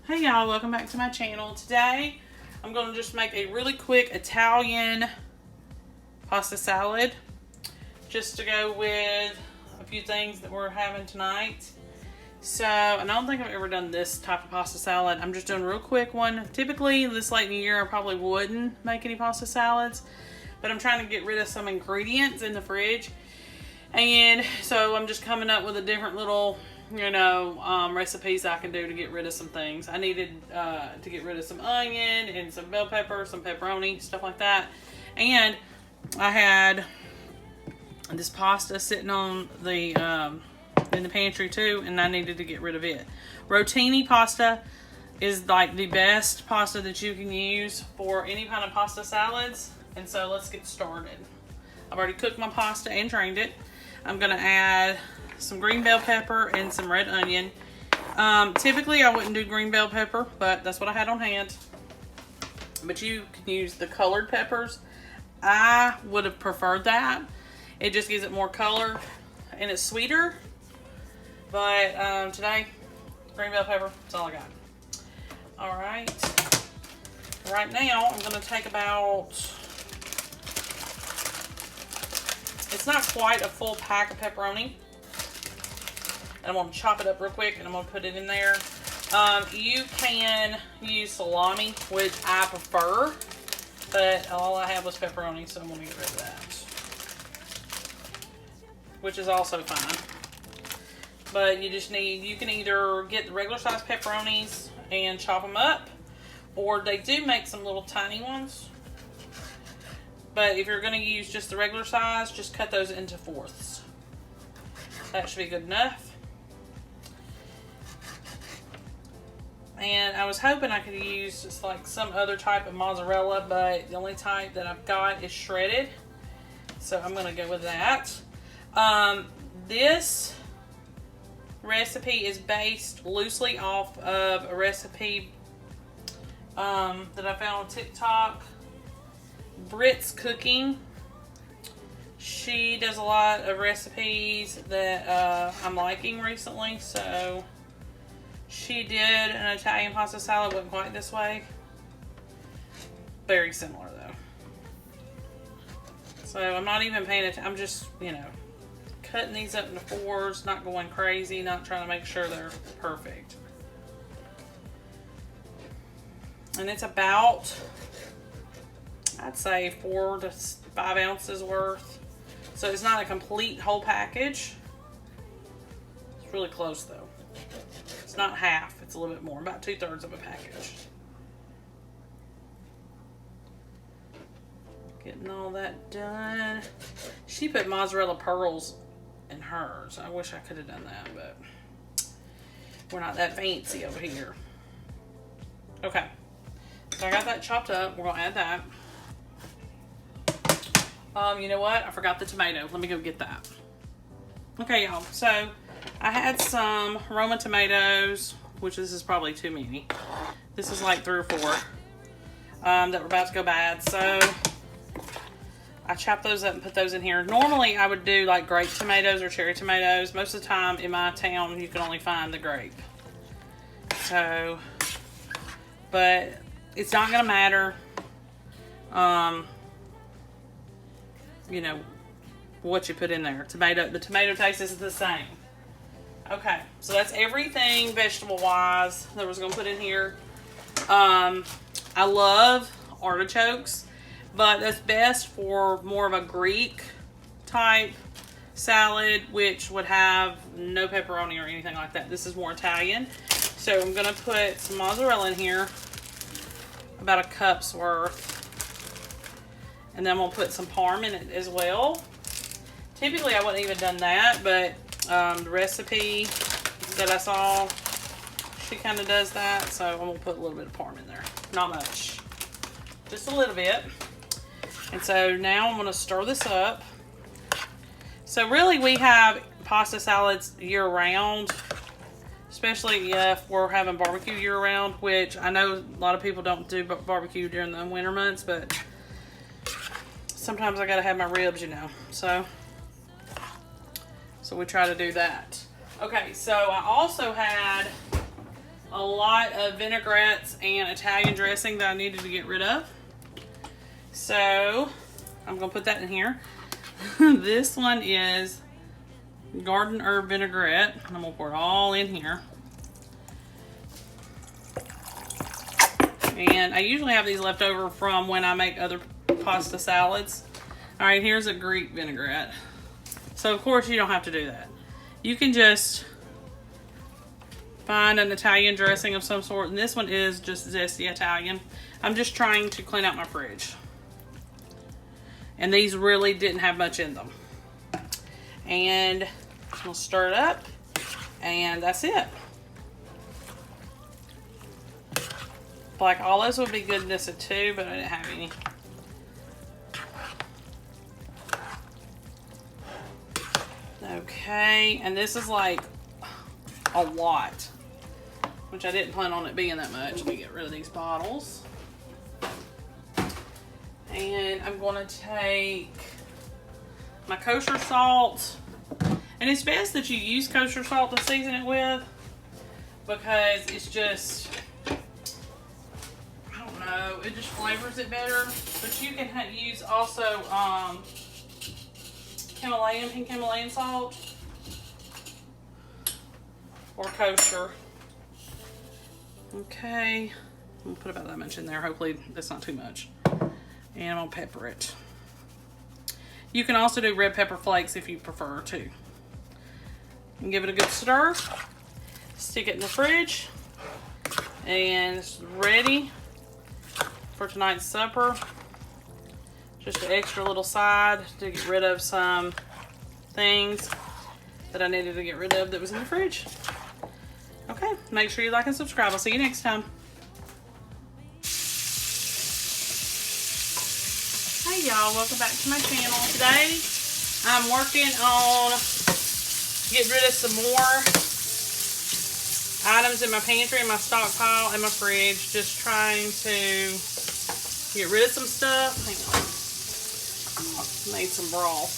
Hey y'all, welcome back to my channel. Today I'm going to just make a really quick Italian pasta salad just to go with a few things that we're having tonight. So, and I don't think I've ever done this type of pasta salad. I'm just doing a real quick one. Typically this late in the year I probably wouldn't make any pasta salads, but I'm trying to get rid of some ingredients in the fridge. And so I'm just coming up with a different little recipes I can do to get rid of some things. I needed to get rid of some onion and some bell pepper, some pepperoni, stuff like that. And I had this pasta sitting on the in the pantry too, and I needed to get rid of it. Rotini pasta is like the best pasta that you can use for any kind of pasta salads. And so let's get started. I've already cooked my pasta and drained it. I'm gonna add some green bell pepper and some red onion. Typically I wouldn't do green bell pepper, but that's what I had on hand. But you can use the colored peppers. I would have preferred that. It just gives it more color and it's sweeter. But today, green bell pepper, that's all I got. All right. Right now I'm gonna take about, it's not quite a full pack of pepperoni. And I'm going to chop it up real quick and I'm going to put it in there. You can use salami, which I prefer, but all I have was pepperoni, so I'm going to get rid of that. Which is also fine. But you can either get the regular size pepperonis and chop them up, or they do make some little tiny ones. But if you're going to use just the regular size, just cut those into fourths. That should be good enough. And I was hoping I could use just like some other type of mozzarella, but the only type that I've got is shredded. So I'm going to go with that. This recipe is based loosely off of a recipe that I found on TikTok. Brit's Cooking. She does a lot of recipes that I'm liking recently, so she did an Italian pasta salad. Wasn't quite this way. Very similar though. So I'm not even paying attention. I'm just, cutting these up into fours, not going crazy, not trying to make sure they're perfect. And it's about, I'd say 4 to 5 ounces worth. So it's not a complete whole package. It's really close though. It's not half, it's a little bit more, about 2/3 of a package. Getting all that done. She put mozzarella pearls in hers. I wish I could have done that, but we're not that fancy over here. Okay, so I got that chopped up. We're gonna add that. You know what? I forgot the tomato. Let me go get that. Okay, y'all. So I had some Roma tomatoes, which this is probably too many. This is like 3 or 4 that were about to go bad. So I chopped those up and put those in here. Normally I would do like grape tomatoes or cherry tomatoes. Most of the time in my town you can only find the grape. So, but it's not gonna matter. What you put in there. The tomato taste is the same. Okay, so that's everything vegetable wise that I was gonna put in here. I love artichokes, but that's best for more of a Greek type salad, which would have no pepperoni or anything like that. This is more Italian. So I'm gonna put some mozzarella in here, about a cup's worth. And then we'll put some parm in it as well. Typically I wouldn't even done that, but the recipe that I saw, she kind of does that. So I'm gonna put a little bit of parm in there. Not much, just a little bit. And so now I'm gonna stir this up. So really we have pasta salads year round, especially if we're having barbecue year round, which I know a lot of people don't do barbecue during the winter months, but sometimes I gotta have my ribs, so we try to do that. Okay, so I also had a lot of vinaigrettes and Italian dressing that I needed to get rid of. So I'm gonna put that in here. This one is garden herb vinaigrette. I'm gonna pour it all in here. And I usually have these left over from when I make other pasta salads. All right, here's a Greek vinaigrette. So of course you don't have to do that. You can just find an Italian dressing of some sort. And this one is just zesty Italian. I'm just trying to clean out my fridge. And these really didn't have much in them. And we'll stir it up. And that's it. Black olives would be good in this too, but I didn't have any. Okay, and this is like a lot, which I didn't plan on it being that much. Let me get rid of these bottles. And I'm going to take my kosher salt. And it's best that you use kosher salt to season it with, because it's just, I don't know, it just flavors it better. But you can use also pink Himalayan salt or kosher. Okay, I'm gonna put about that much in there. Hopefully that's not too much. And I'm gonna pepper it. You can also do red pepper flakes if you prefer to. And give it a good stir. Stick it in the fridge. And it's ready for tonight's supper. Just an extra little side to get rid of some things that I needed to get rid of that was in the fridge. Okay, make sure you like and subscribe. I'll see you next time. Hey y'all, welcome back to my channel. Today I'm working on getting rid of some more items in my pantry, in my stockpile, in my fridge. Just trying to get rid of some stuff. Hang on. Made some broth.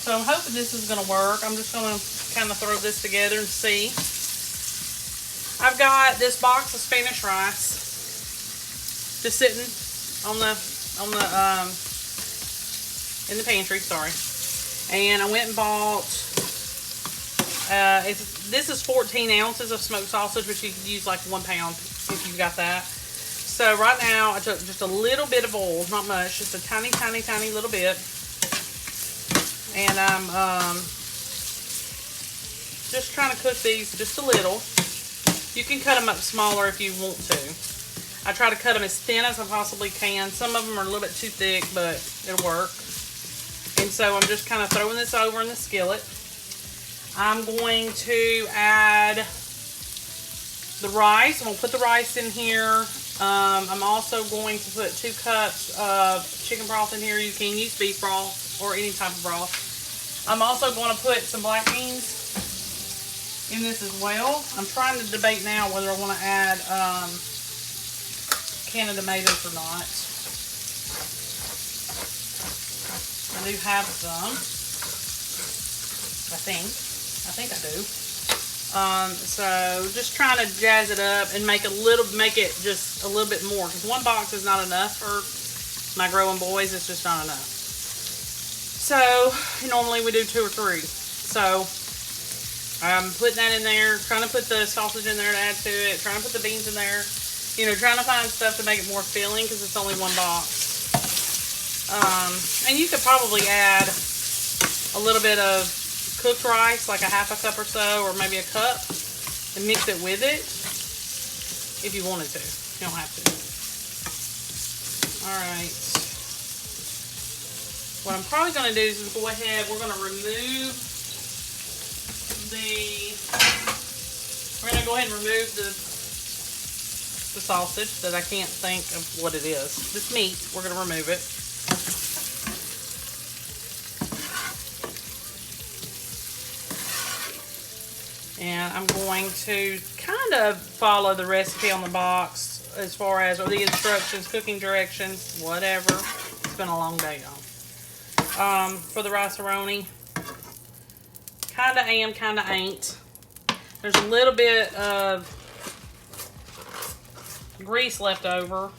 So I'm hoping this is going to work. I'm just going to kind of throw this together and see. I've got this box of Spanish rice just sitting on the in the pantry, sorry. And I went and bought this is 14 ounces of smoked sausage, which you could use like 1 pound if you've got that. So right now I took just a little bit of oil, not much, just a tiny little bit. And I'm just trying to cook these just a little. You can cut them up smaller if you want to. I try to cut them as thin as I possibly can. Some of them are a little bit too thick, but it'll work. And so I'm just kind of throwing this over in the skillet. I'm going to add the rice. I'm going to put the rice in here. I'm also going to put 2 cups of chicken broth in here. You can use beef broth or any type of broth. I'm also going to put some black beans in this as well. I'm trying to debate now whether I want to add can of tomatoes or not. I do have some. I think I do. So just trying to jazz it up and make it just a little bit more, because 1 box is not enough for my growing boys. It's just not enough. So normally we do 2 or 3. So I'm putting that in there, trying to put the sausage in there to add to it, trying to put the beans in there, you know, trying to find stuff to make it more filling, because it's only 1 box. And you could probably add a little bit of cooked rice, like a ½ a cup or so, or maybe a cup, and mix it with it if you wanted to. You don't have to. Alright. What I'm probably going to do is go ahead, we're going to remove we're going to go ahead and remove the sausage that I can't think of what it is. This meat, we're going to remove it. And I'm going to kind of follow the recipe on the box as far as, or the instructions, cooking directions, whatever. It's been a long day, y'all. For the rice-a-roni, kind of am, kind of ain't. There's a little bit of grease left over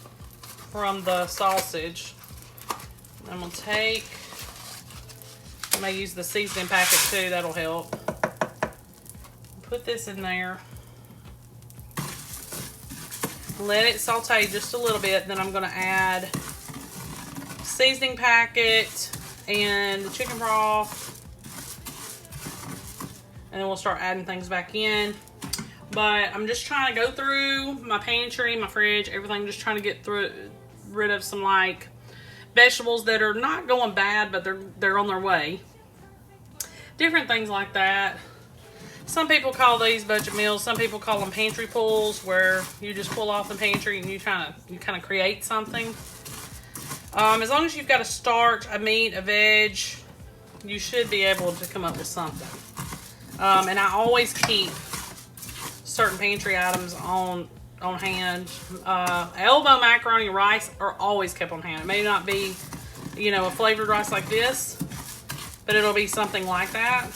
from the sausage. I'm going to take, I may use the seasoning packet too, that'll help. Put this in there. Let it saute just a little bit, then I'm going to add seasoning packet and the chicken broth. And then we'll start adding things back in. But I'm just trying to go through my pantry, my fridge, everything, just trying to get rid of some like vegetables that are not going bad, but they're on their way. Different things like that. Some people call these budget meals. Some people call them pantry pulls, where you just pull off the pantry and you kind of create something. As long as you've got a starch, a meat, a veg, you should be able to come up with something. And I always keep certain pantry items on hand. Elbow macaroni and rice are always kept on hand. It may not be, you know, a flavored rice like this, but it'll be something like that.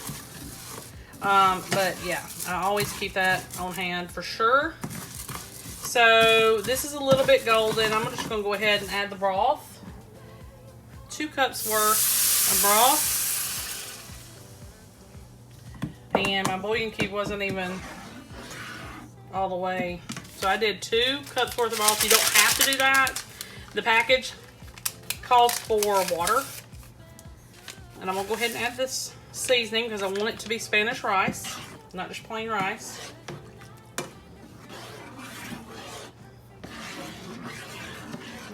But yeah, I always keep that on hand for sure. So this is a little bit golden. I'm just going to go ahead and add the broth. 2 cups worth of broth. And my bouillon cube wasn't even all the way. So I did 2 cups worth of broth. You don't have to do that. The package calls for water. And I'm going to go ahead and add this seasoning because I want it to be Spanish rice, not just plain rice.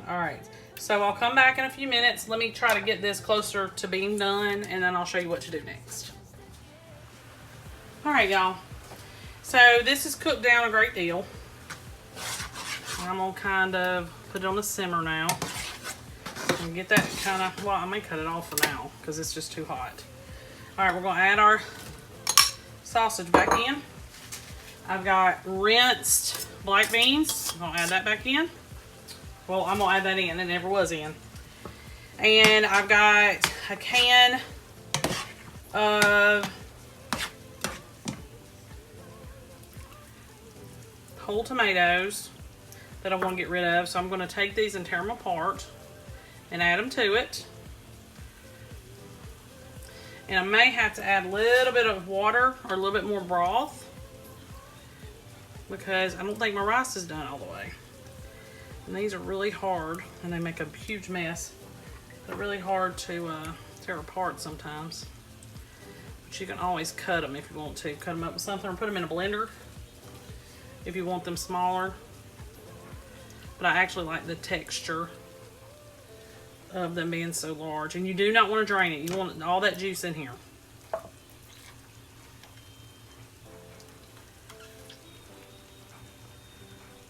All right, so I'll come back in a few minutes. Let me try to get this closer to being done, and then I'll show you what to do next. All right, y'all. So this is cooked down a great deal. I'm gonna kind of put it on the simmer now and get that kind of, well, I may cut it off for now because it's just too hot. All right, we're gonna add our sausage back in. I've got rinsed black beans. I'm gonna add that back in. Well, I'm gonna add that in. It never was in. And I've got a can of whole tomatoes that I want to get rid of. So I'm going to take these and tear them apart and add them to it. And I may have to add a little bit of water or a little bit more broth because I don't think my rice is done all the way. And these are really hard and they make a huge mess. They're really hard to tear apart sometimes. But you can always cut them if you want to. Cut them up with something or put them in a blender if you want them smaller. But I actually like the texture of them being so large. And you do not want to drain it. You want all that juice in here.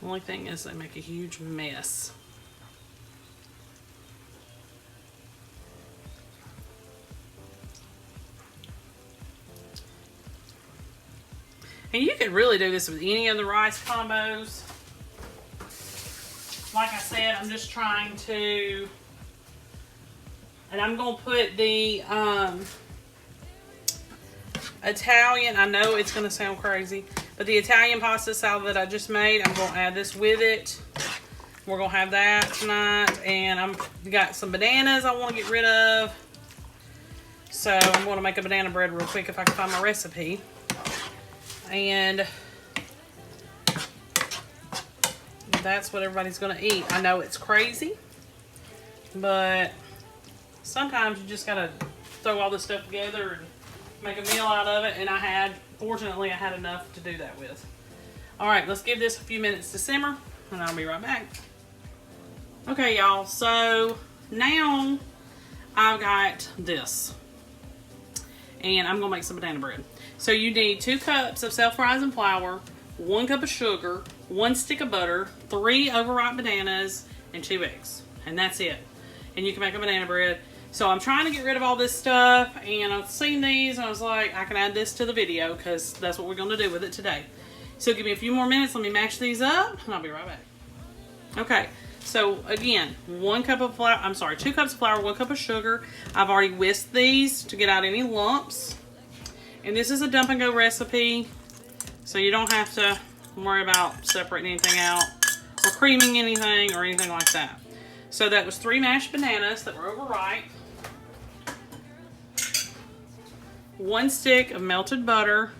The only thing is they make a huge mess. And you could really do this with any of the rice combos. Like I said, I'm just trying to, and I'm going to put the Italian, I know it's going to sound crazy, but the Italian pasta salad that I just made, I'm going to add this with it. We're going to have that tonight. And I've got some bananas I want to get rid of. So I'm going to make a banana bread real quick if I can find my recipe. And that's what everybody's going to eat. I know it's crazy, but sometimes you just got to throw all this stuff together and make a meal out of it. And fortunately, I had enough to do that with. All right, let's give this a few minutes to simmer, and I'll be right back. Okay, y'all, so now I've got this, and I'm going to make some banana bread. So you need 2 cups of self-rising flour, 1 cup of sugar, 1 stick of butter, 3 overripe bananas, and 2 eggs. And that's it. And you can make a banana bread. So I'm trying to get rid of all this stuff, and I've seen these, and I was like, I can add this to the video because that's what we're going to do with it today. So give me a few more minutes. Let me mash these up, and I'll be right back. Okay. So again, 2 cups of flour, 1 cup of sugar. I've already whisked these to get out any lumps. And this is a dump and go recipe. So you don't have to worry about separating anything out or creaming anything or anything like that. So that was 3 mashed bananas that were overripe, 1 stick of melted butter,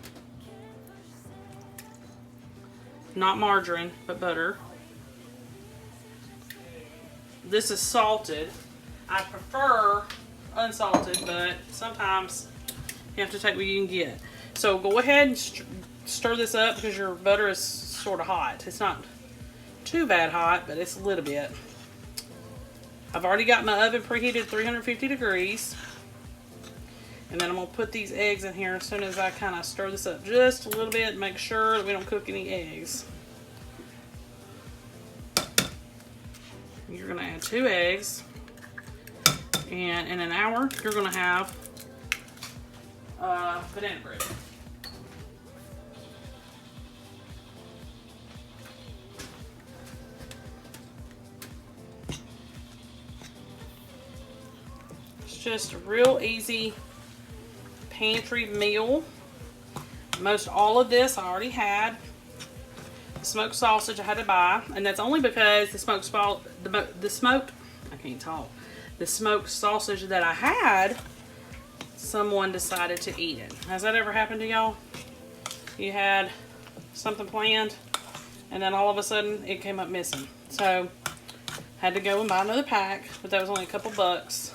not margarine, but butter. This is salted. I prefer unsalted, but sometimes you have to take what you can get. So go ahead and stir this up because your butter is sort of hot. It's not too bad hot, but it's a little bit. I've already got my oven preheated 350 degrees. And then I'm going to put these eggs in here as soon as I kind of stir this up just a little bit and make sure that we don't cook any eggs. You're going to add 2 eggs. And in an hour, you're going to have banana bread. It's just a real easy pantry meal. Most all of this I already had. The smoked sausage I had to buy, and that's only because the smoked sausage that I had, someone decided to eat it. Has that ever happened to y'all? You had something planned and then all of a sudden it came up missing. So had to go and buy another pack, but that was only a couple bucks.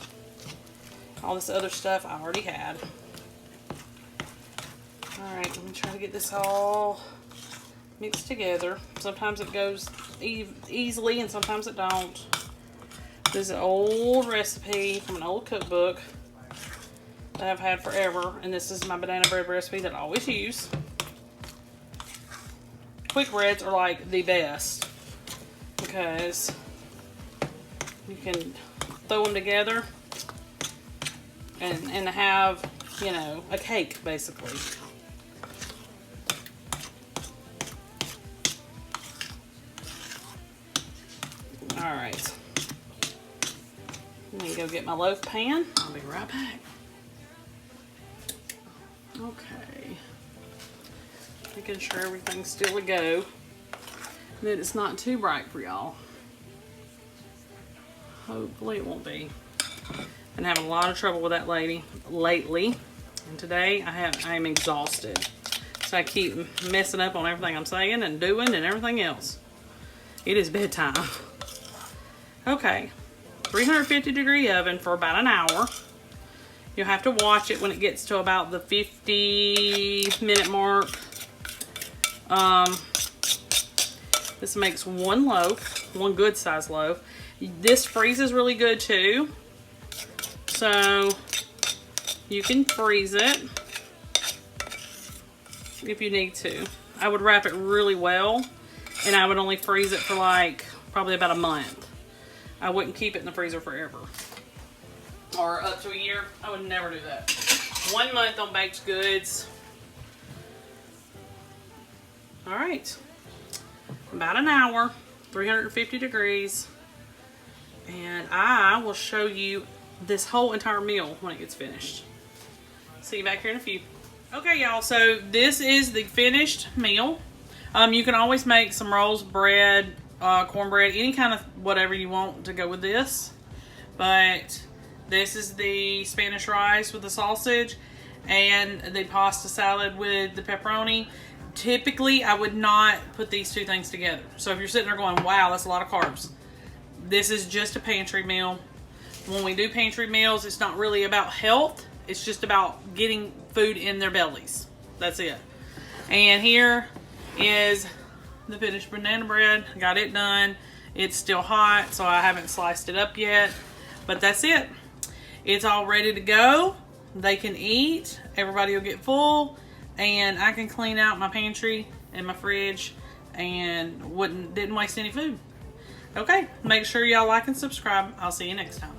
All this other stuff I already had. Alright, let me try to get this all mixed together. Sometimes it goes easily and sometimes it don't. This is an old recipe from an old cookbook that I've had forever, and this is my banana bread recipe that I always use. Quick breads are like the best because you can throw them together and have, you know, a cake basically. Alright. Let me go get my loaf pan. I'll be right back. Okay. Making sure everything's still a go. That it's not too bright for y'all. Hopefully it won't be. Been having a lot of trouble with that lady lately. And today I am exhausted. So I keep messing up on everything I'm saying and doing and everything else. It is bedtime. Okay. 350 degree oven for about an hour. You'll have to watch it when it gets to about the 50-minute mark. This makes 1 loaf, 1 good size loaf. This freezes really good too. So you can freeze it if you need to. I would wrap it really well, and I would only freeze it for like probably about a month. I wouldn't keep it in the freezer forever. Or up to a year. I would never do that. 1 month on baked goods. Alright. About an hour. 350 degrees. And I will show you this whole entire meal when it gets finished. See you back here in a few. Okay, y'all. So this is the finished meal. You can always make some rolls, bread, cornbread, any kind of whatever you want to go with this. But this is the Spanish rice with the sausage and the pasta salad with the pepperoni. Typically, I would not put these 2 things together. So if you're sitting there going, wow, that's a lot of carbs. This is just a pantry meal. When we do pantry meals, it's not really about health. It's just about getting food in their bellies. That's it. And here is the finished banana bread. Got it done. It's still hot, so I haven't sliced it up yet. But that's it. It's all ready to go. They can eat. Everybody will get full. And I can clean out my pantry and my fridge and didn't waste any food. Okay, make sure y'all like and subscribe. I'll see you next time.